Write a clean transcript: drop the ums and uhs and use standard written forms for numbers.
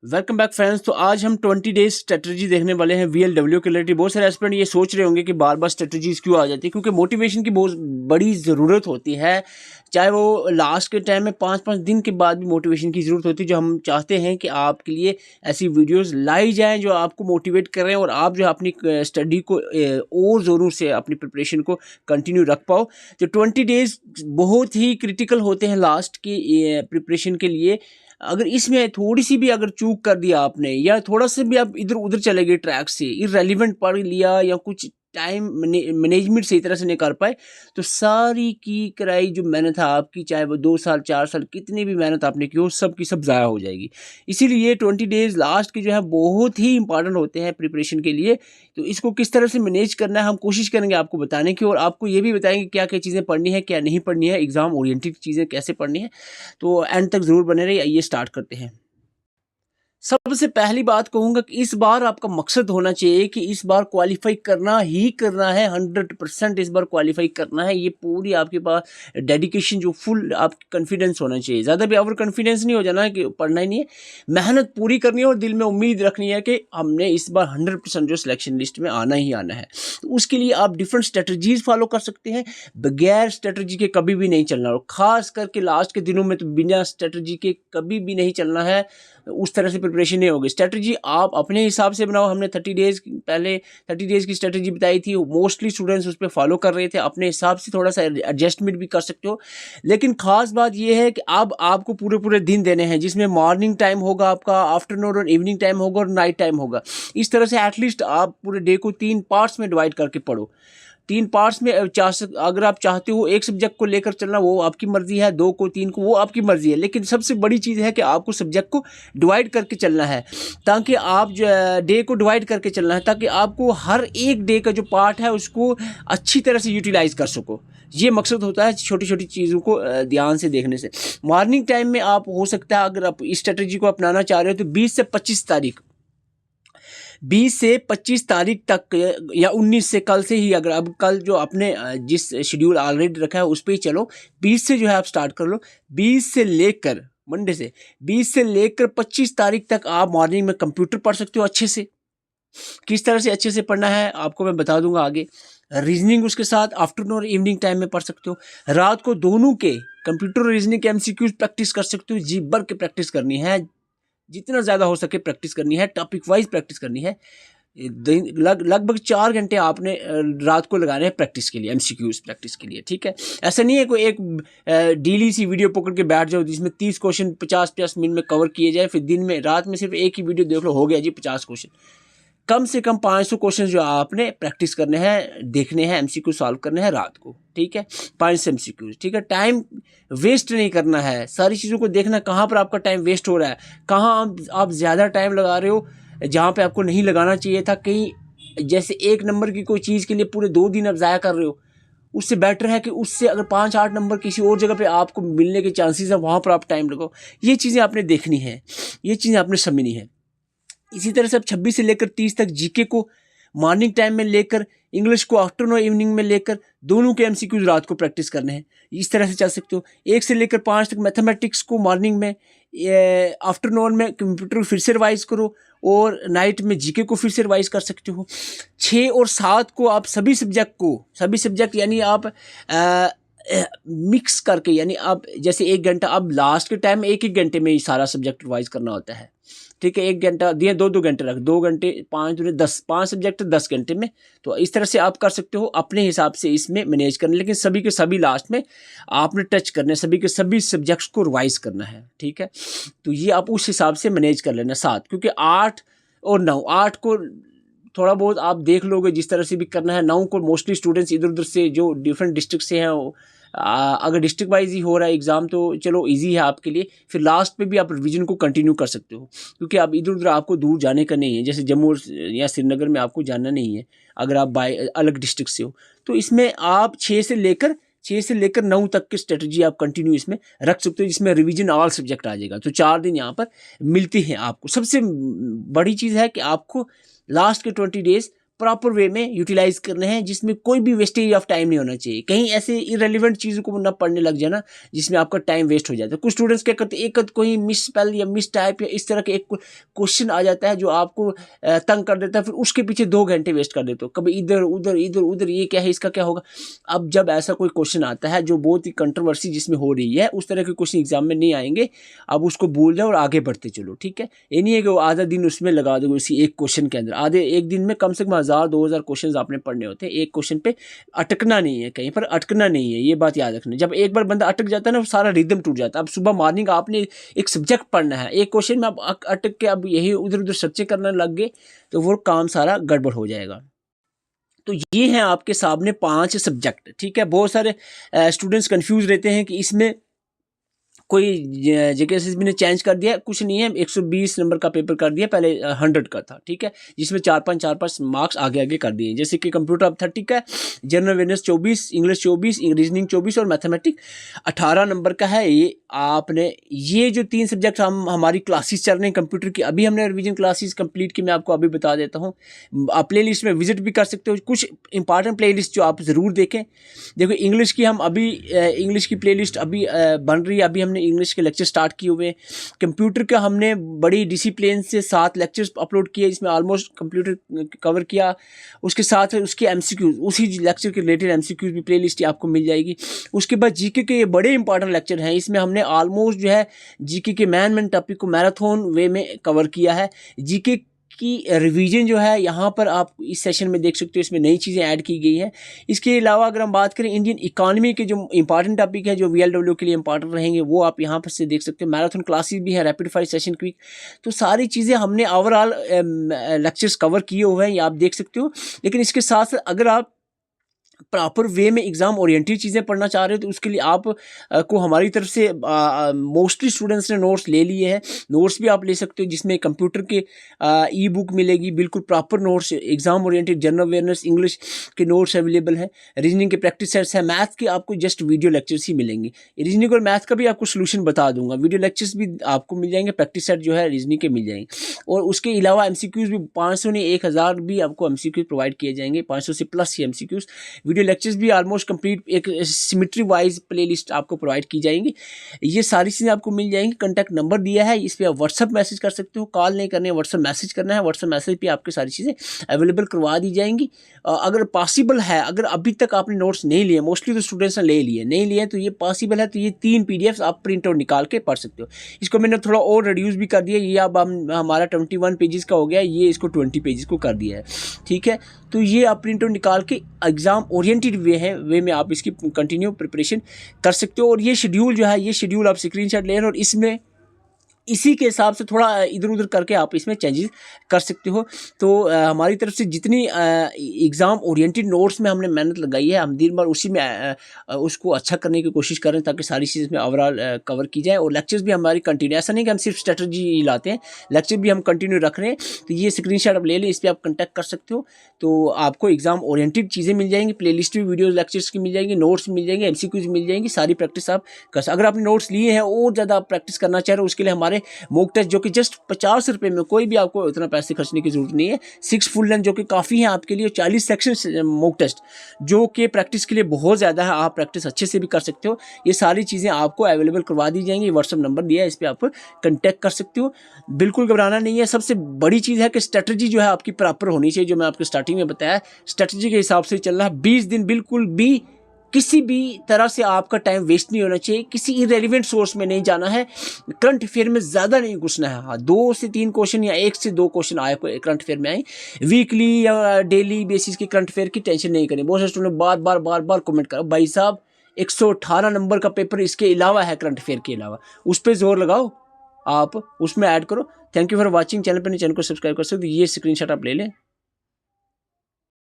Welcome back friends. तो आज हम 20 डेज स्ट्रेटजी देखने वाले हैं VLW के रिलेटेड। बहुत सारे एस्पिरेंट ये सोच रहे होंगे कि बार बार स्ट्रेटजीज क्यों आ जाती है, क्योंकि मोटिवेशन की बहुत बड़ी ज़रूरत होती है। चाहे वो लास्ट के टाइम में 5-5 दिन के बाद भी मोटिवेशन की ज़रूरत होती है। जो हम चाहते हैं कि आपके लिए ऐसी वीडियोस लाई जाएं जो आपको मोटिवेट करें और आप जो अपनी स्टडी को और ज़ोरों से अपनी प्रिपरेशन को कंटिन्यू रख पाओ। तो 20 डेज बहुत ही क्रिटिकल होते हैं लास्ट की प्रिपरेशन के लिए। अगर इसमें थोड़ी सी भी अगर चूक कर दिया आपने, या थोड़ा सा भी आप इधर उधर चले गए ट्रैक से, इररेलेवेंट पढ़ लिया, या कुछ टाइम मैनेजमेंट सही तरह से नहीं कर पाए, तो सारी की कराई जो मेहनत है आपकी, चाहे वो 2 साल 4 साल कितनी भी मेहनत आपने की हो, सब की सब ज़ाया हो जाएगी। इसीलिए 20 डेज लास्ट के जो है बहुत ही इंपॉर्टेंट होते हैं प्रिपरेशन के लिए। तो इसको किस तरह से मैनेज करना है हम कोशिश करेंगे आपको बताने की, और आपको ये भी बताएंगे क्या क्या चीज़ें पढ़नी है, क्या नहीं पढ़नी है, एग्जाम ओरिएंटेड चीज़ें कैसे पढ़नी है। तो एंड तक ज़रूर बने रहिए। आइए स्टार्ट करते हैं। सबसे पहली बात कहूँगा कि इस बार आपका मकसद होना चाहिए कि इस बार क्वालिफाई करना ही करना है, 100% इस बार क्वालिफाई करना है। ये पूरी आपके पास डेडिकेशन, जो फुल आपकी कॉन्फिडेंस होना चाहिए। ज़्यादा भी ओवर कॉन्फिडेंस नहीं हो जाना है कि पढ़ना ही नहीं है। मेहनत पूरी करनी है और दिल में उम्मीद रखनी है कि हमने इस बार 100% जो सिलेक्शन लिस्ट में आना ही आना है। तो उसके लिए आप डिफरेंट स्ट्रेटजीज फॉलो कर सकते हैं। बगैर स्ट्रेटजी के कभी भी नहीं चलना, और ख़ास करके लास्ट के दिनों में तो बिना स्ट्रेटजी के कभी भी नहीं चलना है। उस तरह से प्रिपरेशन नहीं होगी। स्ट्रेटजी आप अपने हिसाब से बनाओ। हमने 30 डेज पहले 30 डेज की स्ट्रेटजी बताई थी, मोस्टली स्टूडेंट्स उस पर फॉलो कर रहे थे। अपने हिसाब से थोड़ा सा एडजस्टमेंट भी कर सकते हो, लेकिन खास बात यह है कि अब आपको पूरे पूरे दिन देने हैं, जिसमें मॉर्निंग टाइम होगा आपका, आफ्टरनून और इवनिंग टाइम होगा, और नाइट टाइम होगा। इस तरह से एटलीस्ट आप पूरे डे को 3 पार्ट्स में डिवाइड करके पढ़ो। 3 पार्ट्स में अगर आप चाहते हो एक सब्जेक्ट को लेकर चलना, वो आपकी मर्जी है, 2 को 3 को वो आपकी मर्जी है, लेकिन सबसे बड़ी चीज़ है कि आपको सब्जेक्ट को डिवाइड करके चलना है, ताकि आप जो डे को डिवाइड करके चलना है, ताकि आपको हर एक डे का जो पार्ट है उसको अच्छी तरह से यूटिलाइज कर सको। ये मकसद होता है छोटी छोटी चीज़ों को ध्यान से देखने से। मॉर्निंग टाइम में आप हो सकता है, अगर आप इस स्ट्रेटजी को अपनाना चाह रहे हो, तो 20 से 25 तारीख 20 से 25 तारीख तक, या 19 से, कल से ही, अगर अब कल जो अपने जिस शेड्यूल ऑलरेडी रखा है उस पर ही चलो। 20 से जो है आप स्टार्ट कर लो। 20 से लेकर मंडे से 20 से लेकर 25 तारीख तक आप मॉर्निंग में कंप्यूटर पढ़ सकते हो अच्छे से। किस तरह से अच्छे से पढ़ना है आपको मैं बता दूंगा आगे। रीजनिंग उसके साथ आफ्टरनून और इवनिंग टाइम में पढ़ सकते हो। रात को दोनों के कंप्यूटर और रीजनिंग के MCQs प्रैक्टिस कर सकते हो। जी भर के प्रैक्टिस करनी है, जितना ज़्यादा हो सके प्रैक्टिस करनी है, टॉपिक वाइज प्रैक्टिस करनी है। लगभग 4 घंटे आपने रात को लगाने हैं प्रैक्टिस के लिए, MCQs प्रैक्टिस के लिए। ठीक है, ऐसा नहीं है कोई एक डेली सी वीडियो पकड़ के बैठ जाओ जिसमें 30 क्वेश्चन 50-50 मिनट में कवर किए जाए, फिर दिन में रात में सिर्फ एक ही वीडियो देख लो, हो गया जी 50 क्वेश्चन। कम से कम 500 क्वेश्चन जो आपने प्रैक्टिस करने हैं, देखने हैं, MCQ सॉल्व करने हैं रात को। ठीक है, 5 MCQ। ठीक है, टाइम वेस्ट नहीं करना है, सारी चीज़ों को देखना कहाँ पर आपका टाइम वेस्ट हो रहा है, कहाँ आप ज़्यादा टाइम लगा रहे हो जहाँ पे आपको नहीं लगाना चाहिए था। कहीं जैसे 1 नंबर की कोई चीज़ के लिए पूरे 2 दिन आप ज़ाया कर रहे हो, उससे बेटर है कि उससे अगर 5-8 नंबर किसी और जगह पे आपको मिलने के चांसेस हैं, वहाँ पर आप टाइम लगाओ। ये चीज़ें आपने देखनी है, ये चीज़ें आपने समझनी है। इसी तरह से आप 26 से लेकर 30 तक जीके को मॉर्निंग टाइम में लेकर, इंग्लिश को आफ्टरनून इवनिंग में लेकर, दोनों के MCQs रात को प्रैक्टिस करने हैं। इस तरह से चल सकते हो। 1 से लेकर 5 तक मैथमेटिक्स को मॉर्निंग में, आफ्टरनून में कंप्यूटर फिर से रिवाइज करो, और नाइट में जीके को फिर से रिवाइज कर सकते हो। 6 और 7 को आप सभी सब्जेक्ट यानी आप मिक्स करके, यानी आप जैसे 1 घंटा, अब लास्ट के टाइम में 1-1 घंटे में ही सारा सब्जेक्ट रिवाइज करना होता है। ठीक है, 1 घंटा दिया, 2-2 घंटे रख, 2 घंटे 5 दूनी 10, 5 सब्जेक्ट 10 घंटे में। तो इस तरह से आप कर सकते हो अपने हिसाब से इसमें मैनेज करना, लेकिन सभी के सभी लास्ट में आपने टच करने, सभी के सभी सब्जेक्ट्स को रिवाइज करना है। ठीक है, तो ये आप उस हिसाब से मैनेज कर लेना। 7, क्योंकि 8 और 9, 8 को थोड़ा बहुत आप देख लोगे जिस तरह से भी करना है। 9 को मोस्टली स्टूडेंट्स इधर उधर से जो डिफरेंट डिस्ट्रिक्ट से हैं, अगर डिस्ट्रिक्ट वाइज ही हो रहा है एग्ज़ाम तो चलो इजी है आपके लिए। फिर लास्ट पे भी आप रिवीजन को कंटिन्यू कर सकते हो, क्योंकि अब इधर उधर आपको दूर जाने का नहीं है। जैसे जम्मू या श्रीनगर में आपको जाना नहीं है, अगर आप बाय अलग डिस्ट्रिक्ट से हो। तो इसमें आप 6 से लेकर 9 तक की स्ट्रेटजी आप कंटिन्यू इसमें रख सकते हो, जिसमें रिवीजन ऑल सब्जेक्ट आ जाएगा। तो 4 दिन यहाँ पर मिलते हैं आपको। सबसे बड़ी चीज़ है कि आपको लास्ट के 20 डेज प्रॉपर वे में यूटिलाइज करने हैं, जिसमें कोई भी वेस्टेज ऑफ टाइम नहीं होना चाहिए। कहीं ऐसे इरेलीवेंट चीज़ों को ना पढ़ने लग जाए ना जिसमें आपका टाइम वेस्ट हो जाता है। कुछ स्टूडेंट्स क्या करते हैं, एक कोई मिस स्पेल या मिस टाइप या इस तरह के एक क्वेश्चन आ जाता है जो आपको तंग कर देता है, फिर उसके पीछे 2 घंटे वेस्ट कर देते हो, कभी इधर उधर इधर उधर, ये क्या है, इसका क्या होगा। अब जब ऐसा कोई क्वेश्चन आता है जो बहुत ही कंट्रोवर्सी जिसमें हो रही है, उस तरह के क्वेश्चन एग्जाम में नहीं आएंगे, अब उसको भूल जाओ और आगे बढ़ते चलो, ठीक है। ये नहीं है कि वो आधा दिन उसमें लगा दोगे उसी एक क्वेश्चन के अंदर। आधे एक दिन में कम से कम 1000-2000 क्वेश्चन आपने पढ़ने होते हैं। एक क्वेश्चन पे अटकना नहीं है, कहीं पर अटकना नहीं है, ये बात याद रखना। जब एक बार बंदा अटक जाता है ना, सारा रिदम टूट जाता है। अब सुबह मॉर्निंग आपने एक सब्जेक्ट पढ़ना है, एक क्वेश्चन में आप अटक के अब यही उधर उधर सर्चे करने लग गए तो वो काम सारा गड़बड़ हो जाएगा। तो ये हैं आपके सामने 5 सब्जेक्ट, ठीक है। बहुत सारे स्टूडेंट्स कंफ्यूज रहते हैं कि इसमें कोई जेकेएसएसबी ने चेंज कर दिया, कुछ नहीं है। 120 नंबर का पेपर कर दिया, पहले 100 का था, ठीक है, जिसमें 4-5 मार्क्स आगे आगे कर दिए। जैसे कि कंप्यूटर अब 30 का है, जनरल अवेयरनेस 24, इंग्लिश 24, रीजनिंग 24 और मैथमेटिक्स 18 नंबर का है। ये आपने ये जो 3 सब्जेक्ट हमारी क्लासेस चल रही हैं कंप्यूटर की, अभी हमने रिवीजन क्लासेस कंप्लीट की, मैं आपको अभी बता देता हूँ। आप प्ले लिस्ट में विजिट भी कर सकते हो, कुछ इंपॉर्टेंट प्ले लिस्ट जो आप ज़रूर देखें। देखो इंग्लिश की हम अभी इंग्लिश की प्ले लिस्ट अभी बन रही है, अभी हमने इंग्लिश के लेक्चर स्टार्ट किए हुए हैं। कंप्यूटर का हमने बड़ी डिसिप्लिन से 7 लेक्चर्स अपलोड किए, जिसमें ऑलमोस्ट कंप्यूटर कवर किया। उसके साथ उसके एमसीक्यूज, उसी लेक्चर के रिलेटेड एमसीक्यूज भी प्ले लिस्ट आपको मिल जाएगी। उसके बाद जीके के ये बड़े इंपॉर्टेंट लेक्चर हैं, इसमें हमने ऑलमोस्ट जो है जीके के मैन टॉपिक को मैराथन वे में कवर किया है। जीके की रिवीजन जो है यहाँ पर आप इस सेशन में देख सकते हो, इसमें नई चीज़ें ऐड की गई हैं। इसके अलावा अगर हम बात करें इंडियन इकोनॉमी के जो इंपॉर्टेंट टॉपिक है, जो VLW के लिए इंपॉर्टेंट रहेंगे, वो आप यहाँ पर से देख सकते हो। मैराथन क्लासेस भी हैं, रैपिड फायर सेशन क्विक, तो सारी चीज़ें हमने ओवरऑल लेक्चर्स कवर किए हुए हैं, ये आप देख सकते हो। लेकिन इसके साथ अगर आप प्रॉपर वे में एग्ज़ाम ओरिएंटेड चीज़ें पढ़ना चाह रहे हो तो उसके लिए आप को हमारी तरफ से मोस्टली स्टूडेंट्स ने नोट्स ले लिए हैं। नोट्स भी आप ले सकते हो, जिसमें कंप्यूटर के ई बुक मिलेगी, बिल्कुल proper notes, exam oriented, general awareness, English के नोट्स अवेलेबल हैं। रीजनिंग के प्रैक्टिस सेट्स हैं। मैथ के आपको जस्ट वीडियो लेक्चर्स ही मिलेंगे। रीजनिंग और मैथ का भी आपको सोल्यूशन बता दूंगा, वीडियो लेक्चर्स भी आपको मिल जाएंगे, प्रैक्टिस सेट जो है रीजनिंग के मिल जाएंगे। और उसके अलावा MCQs भी 500 नहीं 1000 भी आपको MCQs प्रोवाइड किए जाएंगे, 500 से प्लस ही MCQs। वीडियो लेक्चर्स भी ऑलमोस्ट कंप्लीट एक सिमेट्री वाइज प्लेलिस्ट आपको प्रोवाइड की जाएंगी। ये सारी चीज़ें आपको मिल जाएंगी। कॉन्टैक्ट नंबर दिया है, इस पर आप व्हाट्सअप मैसेज कर सकते हो, कॉल नहीं करनी है, व्हाट्सअप मैसेज करना है। व्हाट्सअप मैसेज पे आपकी सारी चीज़ें अवेलेबल करवा दी जाएंगी। अगर पॉसिबल है, अगर अभी तक आपने नोट्स नहीं लिए, मोस्टली तो स्टूडेंट्स ने ले लिए, नहीं लिए तो ये पॉसिबल है तो ये 3 PDFs आप प्रिंट आउट निकाल के पढ़ सकते हो। इसको मैंने थोड़ा और रिड्यूस भी कर दिया, ये अब हमारा 21 पेजेस का हो गया, ये इसको 20 पेजेस को कर दिया है, ठीक है। तो ये आप प्रिंट आउट निकाल के एग्जाम ओरिएंटेड वे में आप इसकी कंटिन्यू प्रिपरेशन कर सकते हो। और ये शेड्यूल जो है, ये शेड्यूल आप स्क्रीनशॉट ले रहे हो और इसमें इसी के हिसाब से थोड़ा इधर उधर करके आप इसमें चेंजेस कर सकते हो। तो हमारी तरफ से जितनी एग्ज़ाम ओरिएंटेड नोट्स में हमने मेहनत लगाई है, हम दिन भर उसी में उसको अच्छा करने की कोशिश करें ताकि सारी चीज़ में ओवरऑल कवर की जाए। और लेक्चर्स भी हमारी कंटिन्यू, ऐसा नहीं कि हम सिर्फ स्ट्रेटजी लाते हैं, लेक्चर भी हम कंटिन्यू रख रहे हैं। तो ये स्क्रीनशॉट आप ले लें, इस पर आप कॉन्टैक्ट कर सकते हो। तो आपको एग्ज़ाम ओरिएंटेड चीज़ें मिल जाएंगी, प्ले लिस्ट भी वीडियोज़ लेक्चर्स की मिल जाएंगी, नोट्स मिल जाएंगे, MCQs मिल जाएंगी, सारी प्रैक्टिस आप कर सकते। अगर आपने नोट्स लिए हैं और ज़्यादा प्रैक्टिस करना चाह रहे हो, उसके लिए हमारे मॉक टेस्ट जो कि जस्ट 50 रुपये में, कोई भी आपको इतना पैसे खर्चने की जरूरत नहीं है। 6 फुल लेंथ जो कि काफ़ी है आपके लिए, 40 सेक्शन मॉक टेस्ट जो कि प्रैक्टिस के लिए बहुत ज़्यादा है, आप प्रैक्टिस अच्छे से भी कर सकते हो। ये सारी चीज़ें आपको अवेलेबल करवा दी जाएंगी। व्हाट्सअप नंबर दिया है, इस पर आप कंटेक्ट कर सकते हो। बिल्कुल घबराना नहीं है। सबसे बड़ी चीज़ है कि स्ट्रेटजी जो है आपकी प्रॉपर होनी चाहिए, जो मैं आपको स्टार्टिंग में बताया, स्ट्रेटजी के हिसाब से चलना है। 20 दिन बिल्कुल भी किसी भी तरह से आपका टाइम वेस्ट नहीं होना चाहिए, किसी इरेलीवेंट सोर्स में नहीं जाना है, करंट अफेयर में ज़्यादा नहीं घुसना है। हाँ, 2 से 3 क्वेश्चन या 1 से 2 क्वेश्चन आए करंट अफेयर में आए, वीकली या डेली बेसिस की करंट अफेयर की टेंशन नहीं करें। बहुत से स्टूडेंट बार बार कमेंट करो, भाई साहब 118 नंबर का पेपर इसके अलावा है, करंट अफेयर के अलावा, उस पर जोर लगाओ, आप उसमें ऐड करो। Thank you for watching. Channel पर नहीं, चैनल को सब्सक्राइब कर सकते हो। ये स्क्रीनशॉट आप ले लें।